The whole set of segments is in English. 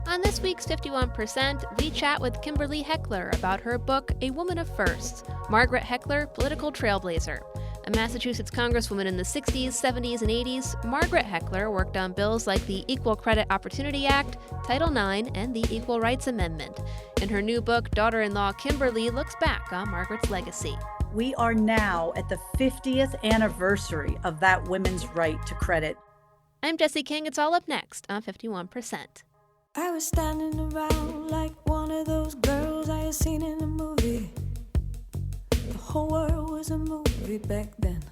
On this week's 51%, we chat with Kimberly Heckler about her book, A Woman of Firsts, Margaret Heckler, Political Trailblazer. A Massachusetts Congresswoman in the 60s, 70s, and 80s, Margaret Heckler worked on bills like the Equal Credit Opportunity Act, Title IX, and the Equal Rights Amendment. In her new book, daughter-in-law Kimberly looks back on Margaret's legacy. We are now at the 50th anniversary of that women's right to credit. I'm Jessie King. It's all up next on 51%. I was standing around like one of those girls I had seen in a movie. The whole world was a movie back then.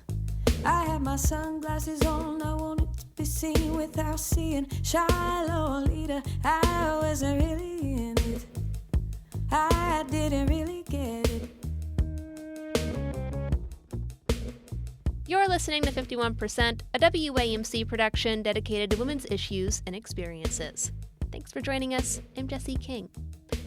I had my sunglasses on, I wanted to be seen without seeing shy Lolita. I wasn't really in it, I didn't really get it. You're listening to 51%, a WAMC production dedicated to women's issues and experiences. Thanks for joining us. I'm Jessie King.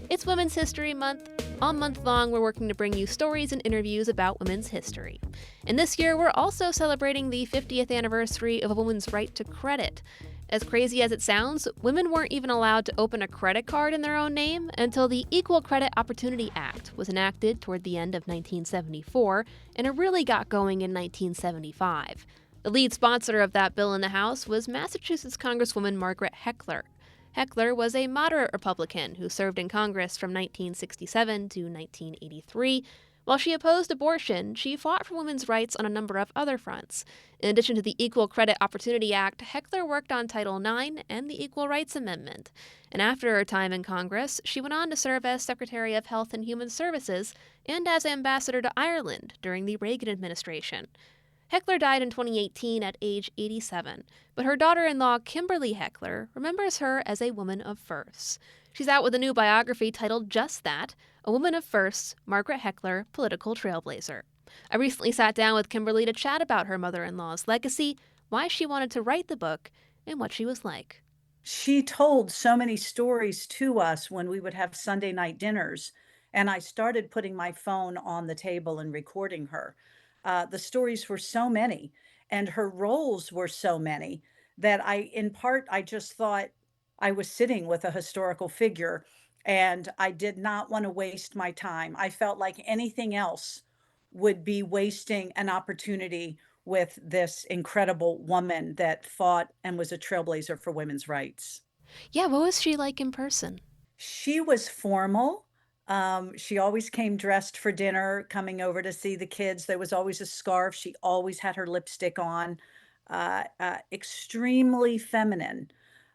It's Women's History Month. All month long, we're working to bring you stories and interviews about women's history. And this year, we're also celebrating the 50th anniversary of a woman's right to credit. As crazy as it sounds, women weren't even allowed to open a credit card in their own name until the Equal Credit Opportunity Act was enacted toward the end of 1974, and it really got going in 1975. The lead sponsor of that bill in the House was Massachusetts Congresswoman Margaret Heckler. Heckler was a moderate Republican who served in Congress from 1967 to 1983. While she opposed abortion, she fought for women's rights on a number of other fronts. In addition to the Equal Credit Opportunity Act, Heckler worked on Title IX and the Equal Rights Amendment. And after her time in Congress, she went on to serve as Secretary of Health and Human Services and as ambassador to Ireland during the Reagan administration. Heckler died in 2018 at age 87, but her daughter-in-law Kimberly Heckler remembers her as a woman of firsts. She's out with a new biography titled just that, A Woman of Firsts, Margaret Heckler, Political Trailblazer. I recently sat down with Kimberly to chat about her mother-in-law's legacy, why she wanted to write the book, and what she was like. She told so many stories to us when we would have Sunday night dinners, and I started putting my phone on the table and recording her. The stories were so many, and her roles were so many that I just thought I was sitting with a historical figure, and I did not want to waste my time. I felt like anything else would be wasting an opportunity with this incredible woman that fought and was a trailblazer for women's rights. Yeah, what was she like in person? She was formal. She always came dressed for dinner, coming over to see the kids. There was always a scarf. She always had her lipstick on. Extremely feminine.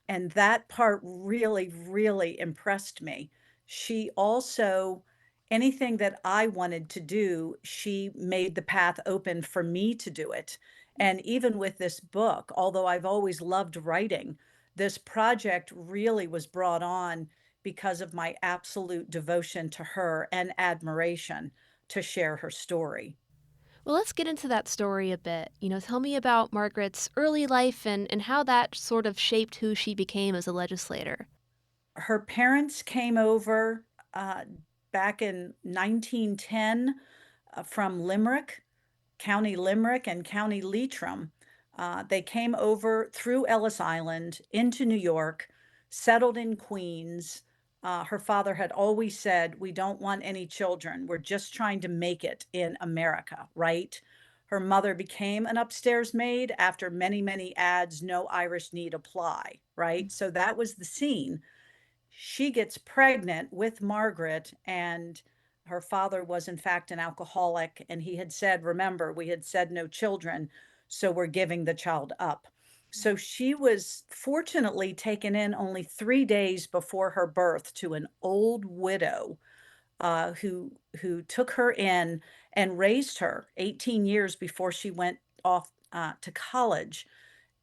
And that part really, really impressed me. She also, anything that I wanted to do, she made the path open for me to do it. And even with this book, although I've always loved writing, this project really was brought on because of my absolute devotion to her and admiration to share her story. Well, let's get into that story a bit. Tell me about Margaret's early life and how that sort of shaped who she became as a legislator. Her parents came over back in 1910 from Limerick, County Limerick and County Leitrim. They came over through Ellis Island into New York, settled in Queens. Her father had always said, we don't want any children. We're just trying to make it in America, right? Her mother became an upstairs maid after many, many ads, no Irish need apply, right? So that was the scene. She gets pregnant with Margaret, and her father was in fact an alcoholic. And he had said, remember, we had said no children, so we're giving the child up. So she was fortunately taken in only 3 days before her birth to an old widow who took her in and raised her 18 years before she went off to college.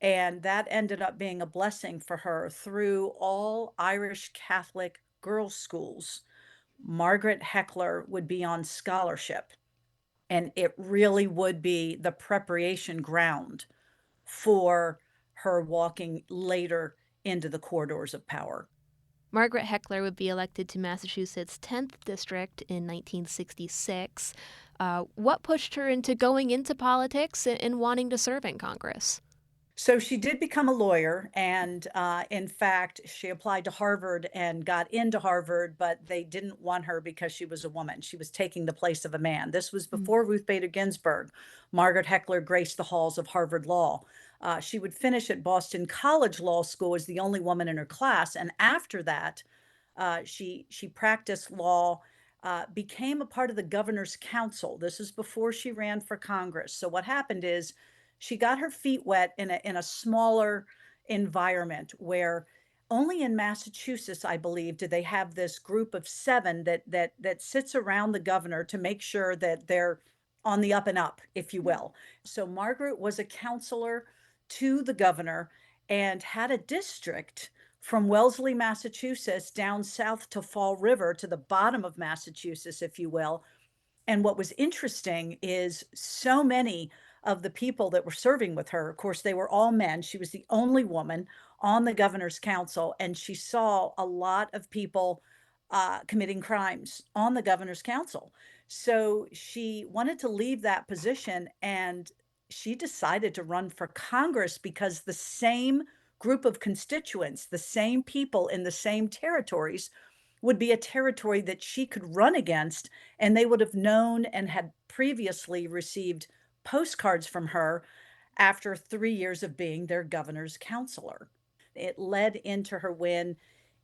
And that ended up being a blessing for her through all Irish Catholic girls' schools. Margaret Heckler would be on scholarship, and it really would be the preparation ground for her walking later into the corridors of power. Margaret Heckler would be elected to Massachusetts' 10th District in 1966. What pushed her into going into politics and wanting to serve in Congress? So she did become a lawyer, and in fact, she applied to Harvard and got into Harvard, but they didn't want her because she was a woman. She was taking the place of a man. This was Mm. before Ruth Bader Ginsburg. Margaret Heckler graced the halls of Harvard Law. She would finish at Boston College Law School as the only woman in her class, and after that, she practiced law, became a part of the governor's council. This is before she ran for Congress. So what happened is she got her feet wet in a smaller environment where only in Massachusetts, I believe, do they have this group of seven that sits around the governor to make sure that they're on the up and up, if you will. So Margaret was a counselor to the governor and had a district from Wellesley, Massachusetts, down south to Fall River to the bottom of Massachusetts, if you will. And what was interesting is so many of the people that were serving with her, of course, they were all men. She was the only woman on the governor's council, and she saw a lot of people committing crimes on the governor's council. So she wanted to leave that position, and she decided to run for Congress because the same group of constituents, the same people in the same territories, would be a territory that she could run against, and they would have known and had previously received postcards from her after 3 years of being their governor's counselor. It led into her win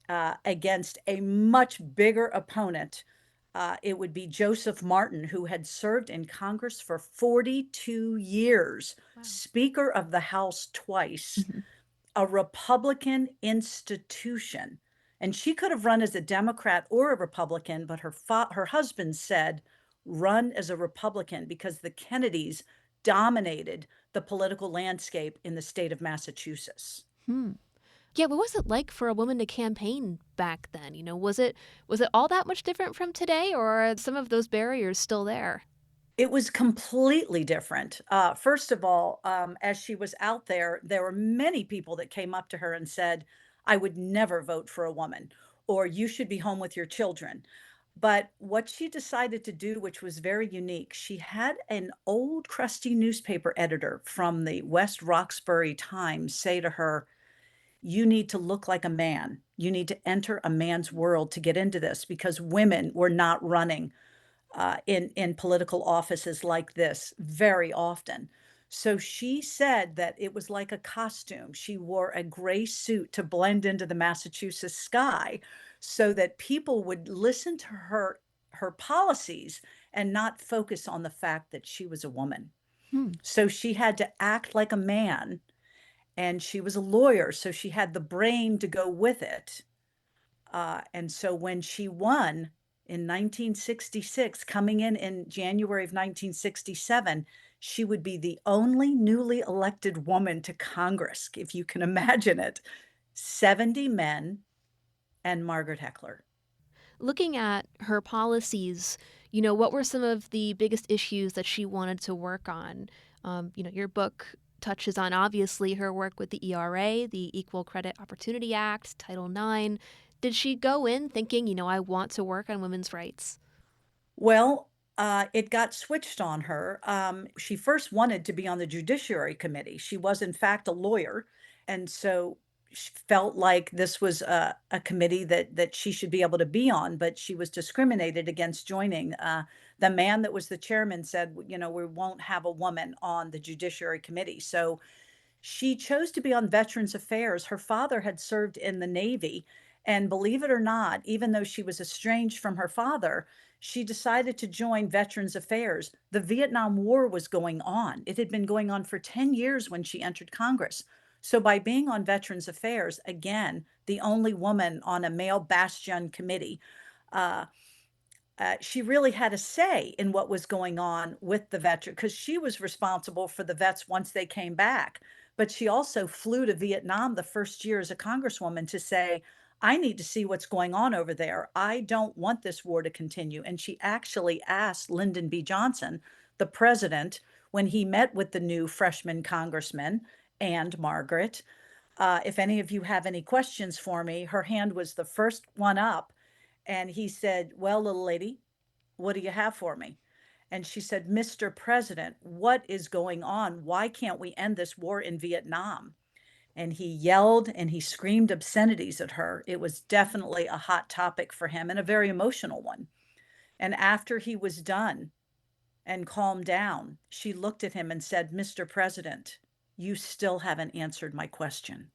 against a much bigger opponent. It would be Joseph Martin, who had served in Congress for 42 years, Wow. Speaker of the House twice, Mhm. a Republican institution. And she could have run as a Democrat or a Republican, but her husband said, run as a Republican because the Kennedys dominated the political landscape in the state of Massachusetts. Hmm. Yeah, what was it like for a woman to campaign back then? Was it all that much different from today, or are some of those barriers still there? It was completely different. First of all, as she was out there, there were many people that came up to her and said, I would never vote for a woman, or you should be home with your children. But what she decided to do, which was very unique, she had an old crusty newspaper editor from the West Roxbury Times say to her, you need to look like a man. You need to enter a man's world to get into this because women were not running in political offices like this very often. So she said that it was like a costume. She wore a gray suit to blend into the Massachusetts sky so that people would listen to her policies and not focus on the fact that she was a woman. Hmm. So she had to act like a man, and she was a lawyer, so she had the brain to go with it. And so when she won in 1966, coming in January of 1967, she would be the only newly elected woman to Congress, if you can imagine it. 70 men and Margaret Heckler. Looking at her policies, what were some of the biggest issues that she wanted to work on? Your book touches on obviously her work with the ERA, the Equal Credit Opportunity Act, Title IX. Did she go in thinking, I want to work on women's rights? Well, it got switched on her. She first wanted to be on the Judiciary Committee. She was, in fact, a lawyer. And so she felt like this was a committee that she should be able to be on, but she was discriminated against joining. The man that was the chairman said, we won't have a woman on the Judiciary Committee. So she chose to be on Veterans Affairs. Her father had served in the Navy. And believe it or not, even though she was estranged from her father, she decided to join Veterans Affairs. The Vietnam War was going on. It had been going on for 10 years when she entered Congress. So by being on Veterans Affairs, again, the only woman on a male bastion committee, uh, she really had a say in what was going on with the veteran because she was responsible for the vets once they came back. But she also flew to Vietnam the first year as a congresswoman to say, I need to see what's going on over there. I don't want this war to continue. And she actually asked Lyndon B. Johnson, the president, when he met with the new freshman congressman and Margaret, if any of you have any questions for me. Her hand was the first one up. And he said, well, little lady, what do you have for me? And she said, Mr. President, what is going on? Why can't we end this war in Vietnam? And he yelled and he screamed obscenities at her. It was definitely a hot topic for him and a very emotional one. And after he was done and calmed down, she looked at him and said, Mr. President, you still haven't answered my question.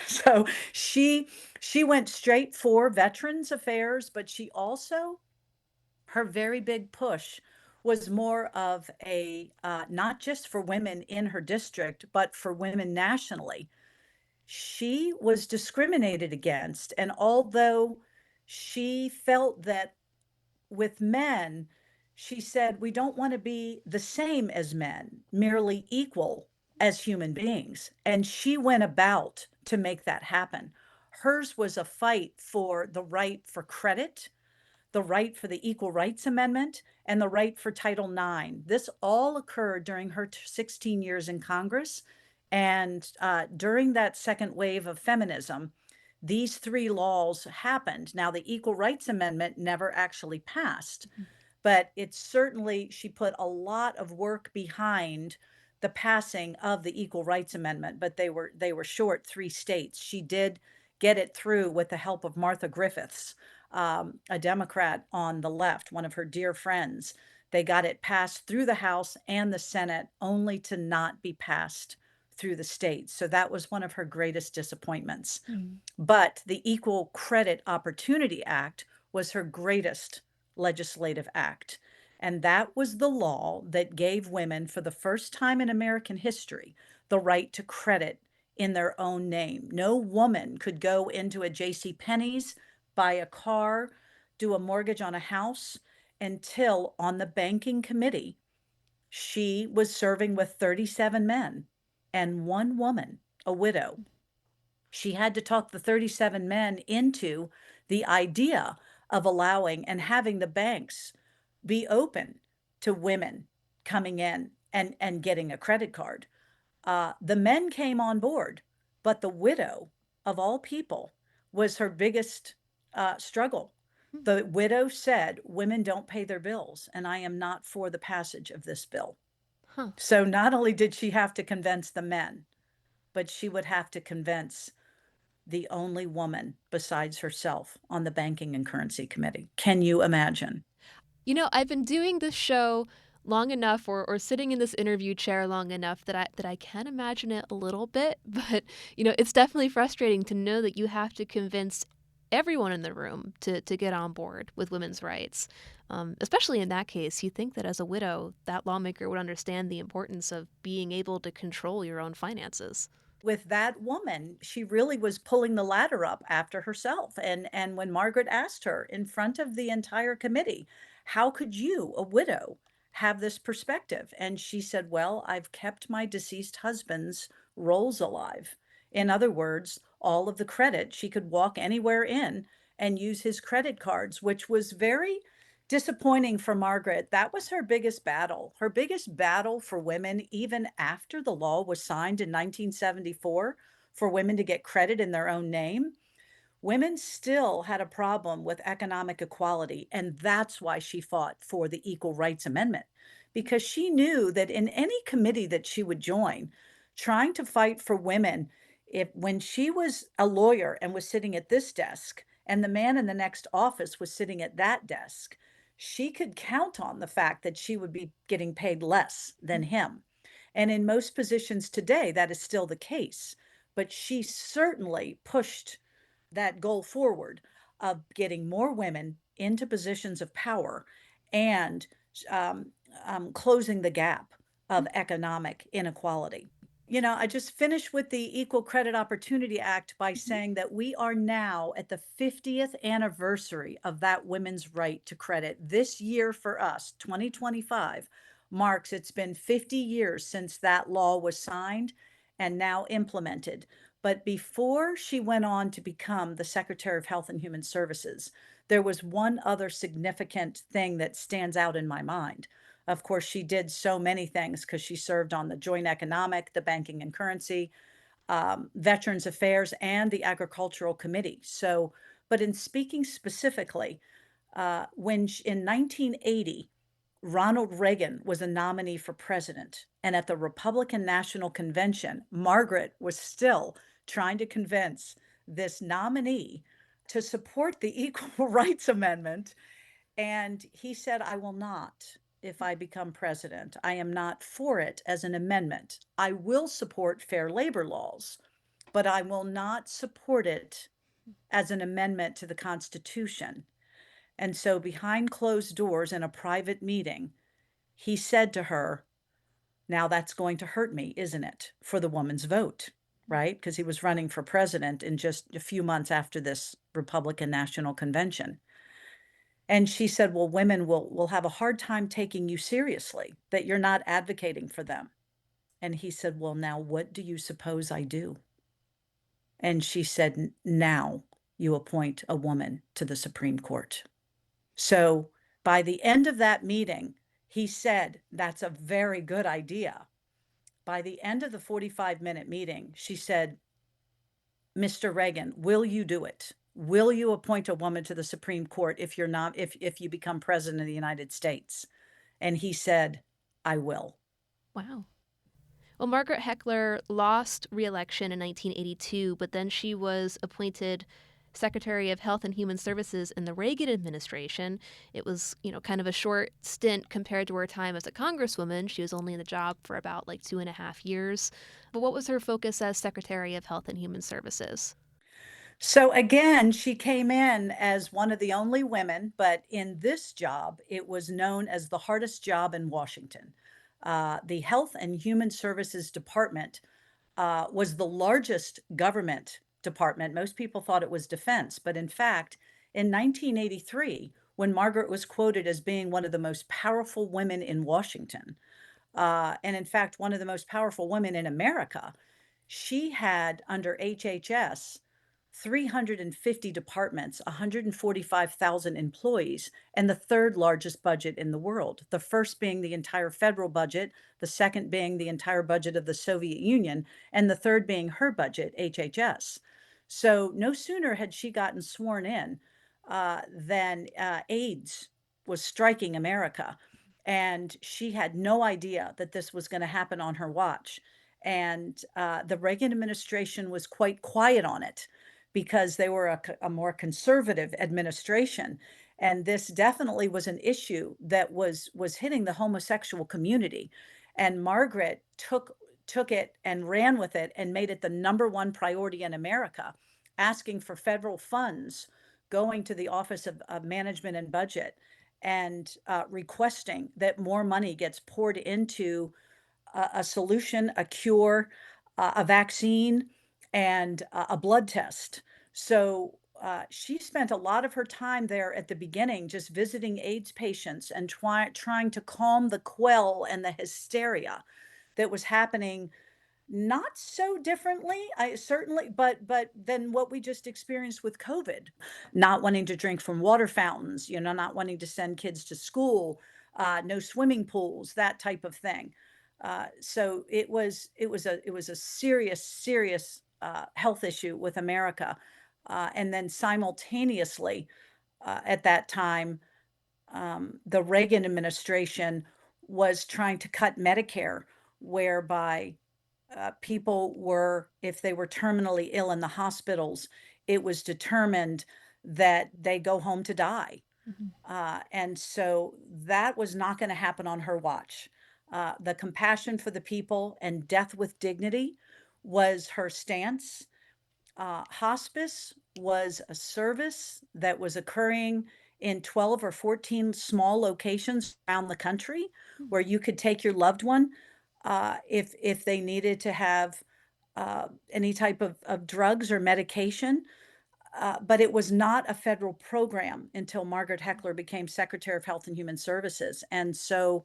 So she went straight for Veterans Affairs, but she also, her very big push was more of a not just for women in her district, but for women nationally. She was discriminated against, and although she felt that with men, she said, we don't want to be the same as men, merely equal as human beings. And she went about to make that happen. Hers was a fight for the right for credit, the right for the Equal Rights Amendment, and the right for Title IX. This all occurred during her 16 years in Congress. And during that second wave of feminism, these three laws happened. Now, the Equal Rights Amendment never actually passed, but it certainly, she put a lot of work behind the passing of the Equal Rights Amendment, but they were short 3 states. She did get it through with the help of Martha Griffiths, a Democrat on the left, one of her dear friends. They got it passed through the House and the Senate, only to not be passed through the states. So that was one of her greatest disappointments. But the Equal Credit Opportunity Act was her greatest legislative act. And that was the law that gave women, for the first time in American history, the right to credit in their own name. No woman could go into a J.C. Penney's, buy a car, do a mortgage on a house, until on the banking committee, she was serving with 37 men and one woman, a widow. She had to talk the 37 men into the idea of allowing and having the banks be open to women coming in and getting a credit card. The men came on board, but the widow, of all people, was her biggest struggle. The widow said, women don't pay their bills, and I am not for the passage of this bill. Huh. So not only did she have to convince the men, but she would have to convince the only woman besides herself on the Banking and Currency Committee. Can you imagine? You know, I've been doing this show long enough, or sitting in this interview chair long enough that I can imagine it a little bit. But, you know, it's definitely frustrating to know that you have to convince everyone in the room to get on board with women's rights. Especially in that case, you think that as a widow, that lawmaker would understand the importance of being able to control your own finances. With that woman, she really was pulling the ladder up after herself. And when Margaret asked her in front of the entire committee, how could you, a widow, have this perspective? And she said, well, I've kept my deceased husband's rolls alive. In other words, all of the credit, she could walk anywhere in and use his credit cards, which was very disappointing for Margaret. That was her biggest battle. Her biggest battle for women, even after the law was signed in 1974, for women to get credit in their own name. Women still had a problem with economic equality, and that's why she fought for the Equal Rights Amendment, because she knew that in any committee that she would join, trying to fight for women, when she was a lawyer and was sitting at this desk, and the man in the next office was sitting at that desk, she could count on the fact that she would be getting paid less than him. And in most positions today, that is still the case. But she certainly pushed that goal forward of getting more women into positions of power and closing the gap of economic inequality. You know, I just finished with the Equal Credit Opportunity Act by saying that we are now at the 50th anniversary of that women's right to credit. This year for us, 2025, marks it's been 50 years since that law was signed and now implemented. But before she went on to become the Secretary of Health and Human Services, there was one other significant thing that stands out in my mind. Of course, she did so many things because she served on the Joint Economic, the Banking and Currency, Veterans Affairs, and the Agricultural Committee. So, but in speaking specifically, In 1980, Ronald Reagan was a nominee for president. And at the Republican National Convention, Margaret was still trying to convince this nominee to support the Equal Rights Amendment. And he said, I will not if I become president. I am not for it as an amendment. I will support fair labor laws, but I will not support it as an amendment to the Constitution. And so, behind closed doors in a private meeting, he said to her, now that's going to hurt me, isn't it, for the woman's vote, right? Because he was running for president in just a few months after this Republican National Convention. And she said, well, women will have a hard time taking you seriously, that you're not advocating for them. And he said, well, now what do you suppose I do? And she said, now you appoint a woman to the Supreme Court. So by the end of that meeting, he said, that's a very good idea. By the end of the 45-minute meeting, she said, Mr. Reagan, will you do it? Will you appoint a woman to the Supreme Court if you become president of the United States? And he said, I will. Wow. Well, Margaret Heckler lost re-election in 1982, but then she was appointed Secretary of Health and Human Services in the Reagan administration. It was, kind of a short stint compared to her time as a congresswoman. She was only in the job for about 2.5 years. But what was her focus as Secretary of Health and Human Services? So again, she came in as one of the only women, but in this job, it was known as the hardest job in Washington. The Health and Human Services Department was the largest government department. Most people thought it was defense, but in fact, in 1983, when Margaret was quoted as being one of the most powerful women in Washington, and in fact, one of the most powerful women in America, she had under HHS 350 departments, 145,000 employees, and the third largest budget in the world. The first being the entire federal budget, the second being the entire budget of the Soviet Union, and the third being her budget, HHS. So no sooner had she gotten sworn in than AIDS was striking America. And she had no idea that this was going to happen on her watch. And the Reagan administration was quite quiet on it, because they were a more conservative administration. And this definitely was an issue that was hitting the homosexual community. And Margaret took it and ran with it and made it the number one priority in America, asking for federal funds, going to the Office of Management and Budget, and requesting that more money gets poured into a solution, a cure, a vaccine, and a blood test. So she spent a lot of her time there at the beginning just visiting AIDS patients and trying to calm the quell and the hysteria that was happening, not so differently, but than what we just experienced with COVID, not wanting to drink from water fountains, not wanting to send kids to school, no swimming pools, that type of thing. So it was a serious health issue with America. And then simultaneously, at that time, the Reagan administration was trying to cut Medicare, whereby people were, if they were terminally ill in the hospitals, it was determined that they go home to die. And so that was not going to happen on her watch. The compassion for the people and death with dignity was her stance. Hospice was a service that was occurring in 12 or 14 small locations around the country, where you could take your loved one if they needed to have any type of drugs or medication. But it was not a federal program until Margaret Heckler became Secretary of Health and Human Services. And so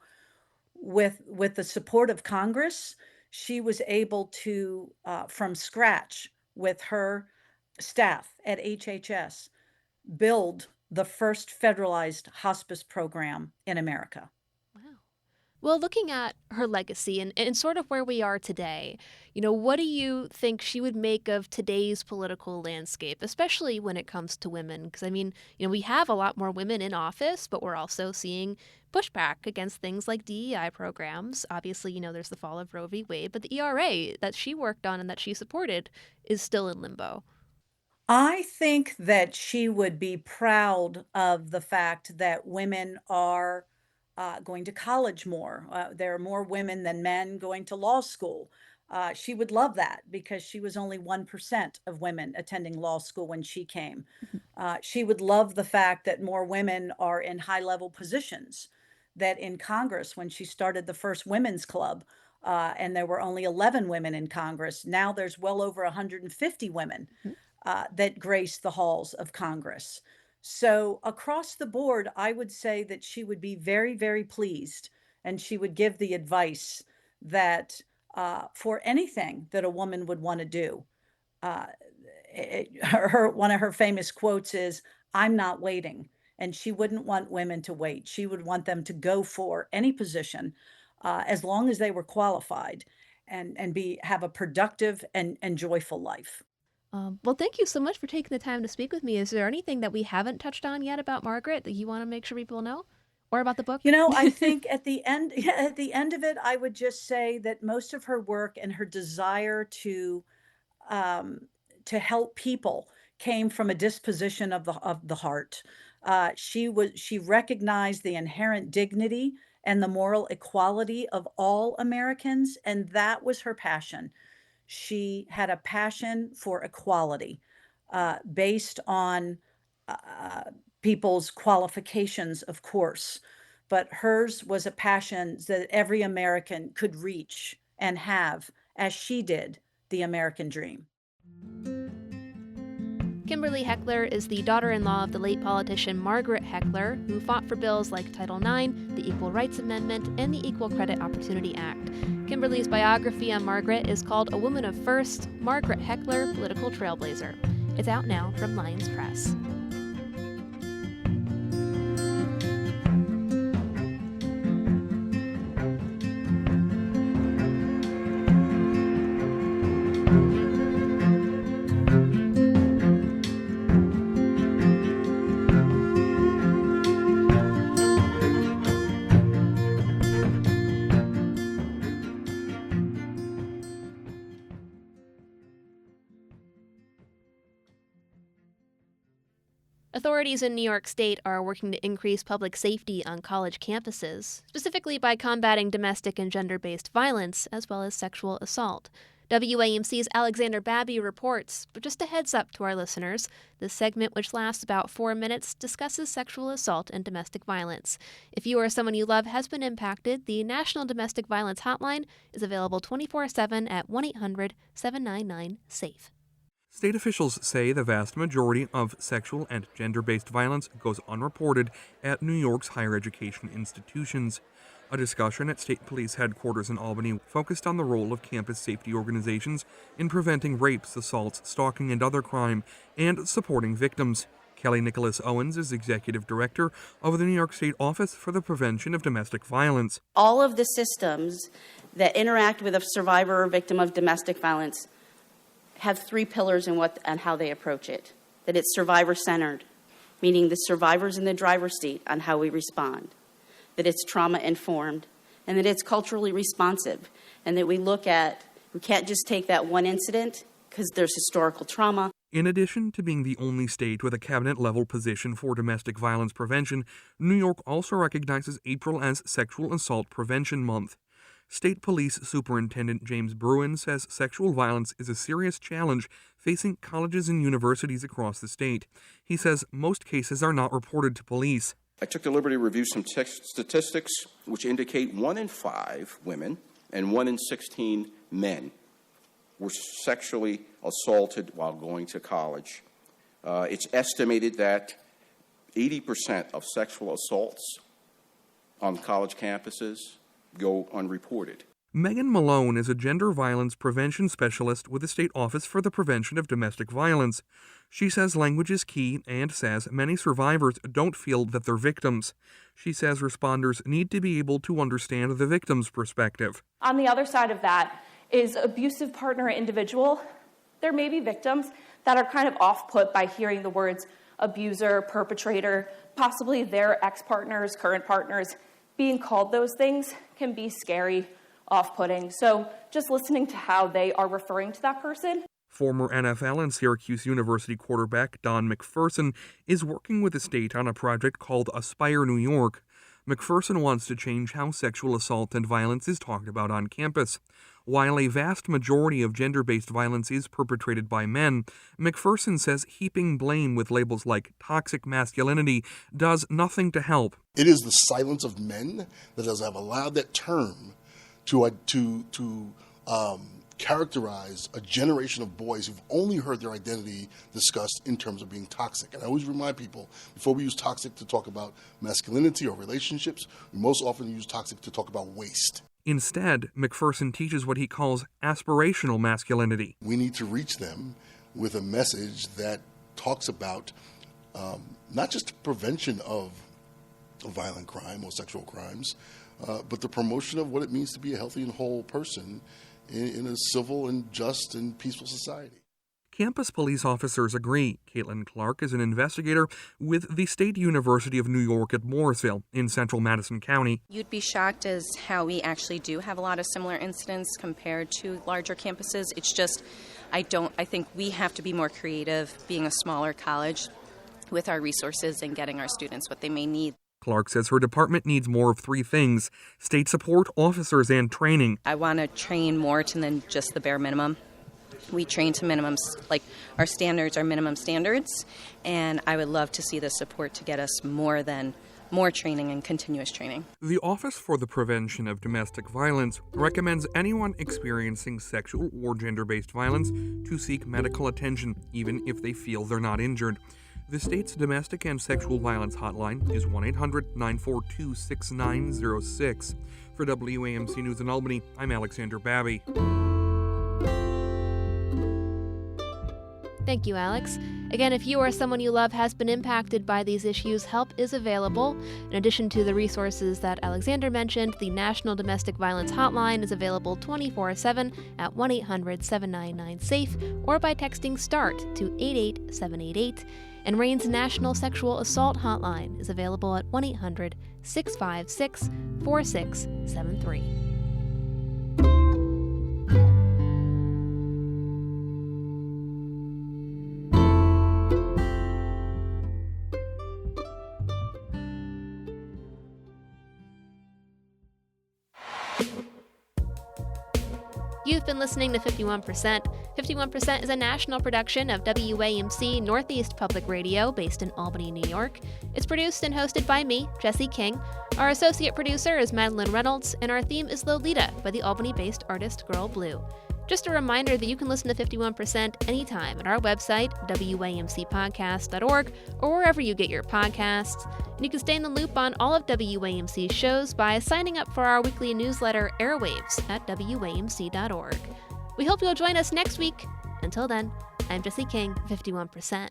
with the support of Congress, she was able to, from scratch with her staff at HHS, build the first federalized hospice program in America. Wow. Well, looking at her legacy and sort of where we are today, what do you think she would make of today's political landscape, especially when it comes to women? Because, we have a lot more women in office, but we're also seeing pushback against things like DEI programs. Obviously, there's the fall of Roe v. Wade, but the ERA that she worked on and that she supported is still in limbo. I think that she would be proud of the fact that women are going to college more. There are more women than men going to law school. She would love that because she was only 1% of women attending law school when she came. She would love the fact that more women are in high level positions, that in Congress, when she started the first women's club, and there were only 11 women in Congress, now there's well over 150 women that grace the halls of Congress. So across the board, I would say that she would be very, very pleased, and she would give the advice that for anything that a woman would want to do, uh, one of her famous quotes is, "I'm not waiting." And she wouldn't want women to wait. She would want them to go for any position as long as they were qualified and have a productive and joyful life. Well, thank you so much for taking the time to speak with me. Is there anything that we haven't touched on yet about Margaret that you want to make sure people know? Or about the book? I think at the end, yeah, at the end of it, I would just say that most of her work and her desire um, to help people came from a disposition of the heart. She recognized the inherent dignity and the moral equality of all Americans, and that was her passion. She had a passion for equality based on uh, people's qualifications, of course, but hers was a passion that every American could reach and have, as she did, the American dream. Kimberly Heckler is the daughter-in-law of the late politician Margaret Heckler, who fought for bills like Title IX, the Equal Rights Amendment, and the Equal Credit Opportunity Act. Kimberly's biography on Margaret is called A Woman of First, Margaret Heckler, Political Trailblazer. It's out now from Lyons Press. Authorities in New York State are working to increase public safety on college campuses, specifically by combating domestic and gender-based violence, as well as sexual assault. WAMC's Alexander Babby reports, but just a heads up to our listeners, this segment, which lasts about 4 minutes, discusses sexual assault and domestic violence. If you or someone you love has been impacted, the National Domestic Violence Hotline is available 24/7 at 1-800-799-SAFE. State officials say the vast majority of sexual and gender-based violence goes unreported at New York's higher education institutions. A discussion at State Police headquarters in Albany focused on the role of campus safety organizations in preventing rapes, assaults, stalking, and other crime, and supporting victims. Kelly Nicholas Owens is executive director of the New York State Office for the Prevention of Domestic Violence. All of the systems that interact with a survivor or victim of domestic violence have three pillars in and how they approach it. That it's survivor-centered, meaning the survivor's in the driver's seat on how we respond. That it's trauma-informed, and that it's culturally responsive, and that we can't just take that one incident because there's historical trauma. In addition to being the only state with a cabinet-level position for domestic violence prevention, New York also recognizes April as Sexual Assault Prevention Month. State Police Superintendent James Bruin says sexual violence is a serious challenge facing colleges and universities across the state. He says most cases are not reported to police. I took the liberty to review some statistics which indicate 1 in 5 women and 1 in 16 men were sexually assaulted while going to college. It's estimated that 80% of sexual assaults on college campuses go unreported. Megan Malone is a gender violence prevention specialist with the State Office for the Prevention of Domestic Violence. She says language is key and says many survivors don't feel that they're victims. She says responders need to be able to understand the victim's perspective. On the other side of that is abusive partner individual. There may be victims that are kind of off-put by hearing the words abuser, perpetrator, possibly their ex-partners, current partners. Being called those things can be scary, off-putting. So just listening to how they are referring to that person. Former NFL and Syracuse University quarterback Don McPherson is working with the state on a project called Aspire New York. McPherson wants to change how sexual assault and violence is talked about on campus. While a vast majority of gender-based violence is perpetrated by men, McPherson says heaping blame with labels like toxic masculinity does nothing to help. It is the silence of men that has allowed that term to characterize a generation of boys who've only heard their identity discussed in terms of being toxic. And I always remind people, before we use toxic to talk about masculinity or relationships, we most often use toxic to talk about waste. Instead, McPherson teaches what he calls aspirational masculinity. We need to reach them with a message that talks about not just prevention of violent crime or sexual crimes, but the promotion of what it means to be a healthy and whole person in a civil and just and peaceful society. Campus police officers agree. Caitlin Clark is an investigator with the State University of New York at Morrisville in central Madison County. You'd be shocked as how we actually do have a lot of similar incidents compared to larger campuses. It's just, I think we have to be more creative being a smaller college with our resources and getting our students what they may need. Clark says her department needs more of three things: state support, officers, and training. I want to train more than just the bare minimum. We train to minimums, like our standards are minimum standards, and I would love to see the support to get us more training and continuous training. The Office for the Prevention of Domestic Violence recommends anyone experiencing sexual or gender-based violence to seek medical attention, even if they feel they're not injured. The state's domestic and sexual violence hotline is 1-800-942-6906. For WAMC News in Albany, I'm Alexander Babby. Thank you, Alex. Again, if you or someone you love has been impacted by these issues, help is available. In addition to the resources that Alexander mentioned, the National Domestic Violence Hotline is available 24/7 at 1-800-799-SAFE or by texting START to 88788. And RAIN's National Sexual Assault Hotline is available at 1-800-656-4673. You've been listening to 51%. 51% is a national production of WAMC Northeast Public Radio based in Albany, New York. It's produced and hosted by me, Jesse King. Our associate producer is Madeleine Reynolds, and our theme is Lolita by the Albany-based artist Girl Blue. Just a reminder that you can listen to 51% anytime at our website, WAMCpodcast.org, or wherever you get your podcasts. And you can stay in the loop on all of WAMC's shows by signing up for our weekly newsletter, Airwaves, at WAMC.org. We hope you'll join us next week. Until then, I'm Jesse King, 51%.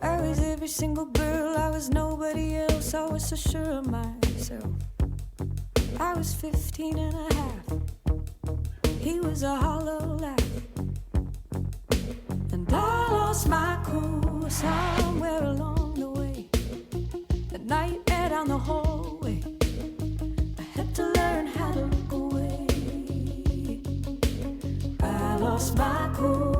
I was every single girl, I was nobody else, I was so sure of myself. I was 15 and a half. He was a hollow laugh. And I lost my cool somewhere along the way. The nightmare down the hallway. I had to learn how to look away. I lost my cool